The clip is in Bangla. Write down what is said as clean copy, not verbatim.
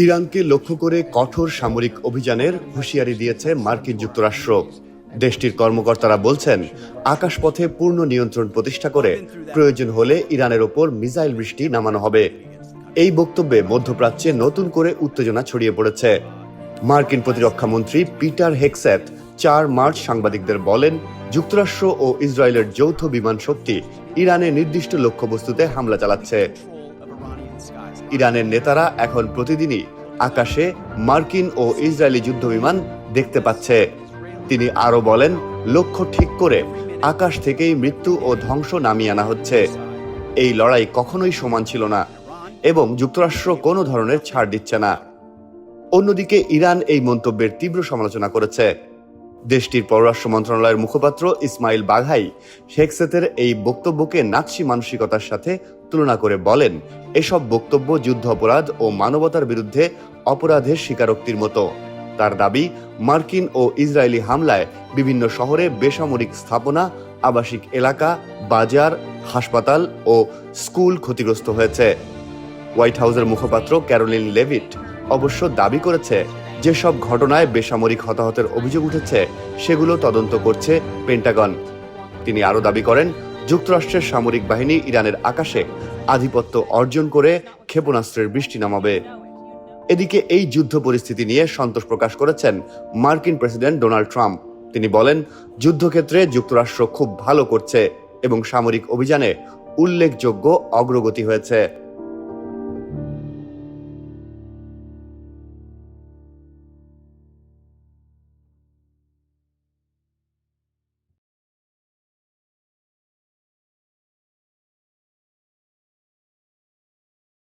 ইরানকে লক্ষ্য করে কঠোর সামরিক অভিযানের হুঁশিয়ারি দিয়েছে মার্কিন যুক্তরাষ্ট্র। দেশটির কর্মকর্তারা বলছেন, আকাশপথে পূর্ণ নিয়ন্ত্রণ প্রতিষ্ঠা করে প্রয়োজন হলে ইরানের ওপর মিসাইল বৃষ্টি নামানো হবে। এই বক্তব্যে মধ্যপ্রাচ্যে নতুন করে উত্তেজনা ছড়িয়ে পড়েছে। মার্কিন প্রতিরক্ষা মন্ত্রী পিটার হেগসেথ ৪ মার্চ সাংবাদিকদের বলেন, যুক্তরাষ্ট্র ও ইসরায়েলের যৌথ বিমান শক্তি ইরানের নির্দিষ্ট লক্ষ্যবস্তুতে হামলা চালাচ্ছে। ইরানের নেতারা এখন প্রতিদিনই আকাশে মার্কিন ও ইসরায়েলি যুদ্ধবিমান দেখতে পাচ্ছে। তিনি আরো বলেন, লক্ষ্য ঠিক করে আকাশ থেকেই মৃত্যু ও ধ্বংস নামিয়ে আনা হচ্ছে। এই লড়াই কখনোই সমান ছিল না এবং যুক্তরাষ্ট্র কোনো ধরনের ছাড় দিচ্ছে না। অন্যদিকে ইরান এই মন্তব্যের তীব্র সমালোচনা করেছে। দেশটির পররাষ্ট্র মন্ত্রণালয়ের মুখপাত্র ইসমাইল বাঘাই হেগসেথের এই বক্তব্যকে নাৎসি মানসিকতার সাথে তুলনা করে বলেন, এসব বক্তব্য যুদ্ধ অপরাধ ও মানবতার বিরুদ্ধে অপরাধের স্বীকারোক্তির মতো। তার দাবি, মার্কিন ও ইসরায়েলি হামলায় বিভিন্ন শহরে বেসামরিক স্থাপনা, আবাসিক এলাকা, বাজার, হাসপাতাল ও স্কুল ক্ষতিগ্রস্ত হয়েছে। হোয়াইট হাউসের মুখপাত্র ক্যারোলিন লেভিট অবশ্য দাবি করেছে, যেসব ঘটনায় বেসামরিক হতাহতের অভিযোগ উঠেছে সেগুলো তদন্ত করছে পেন্টাগন। তিনি আরও দাবি করেন, যুক্তরাষ্ট্রের সামরিক বাহিনী ইরানের আকাশে আধিপত্য অর্জন করে ক্ষেপণাস্ত্রের বৃষ্টি নামাবে। এদিকে এই যুদ্ধ পরিস্থিতি নিয়ে সন্তোষ প্রকাশ করেছেন মার্কিন প্রেসিডেন্ট ডোনাল্ড ট্রাম্প। তিনি বলেন, যুদ্ধক্ষেত্রে যুক্তরাষ্ট্র খুব ভালো করছে এবং সামরিক অভিযানে উল্লেখযোগ্য অগ্রগতি হয়েছে।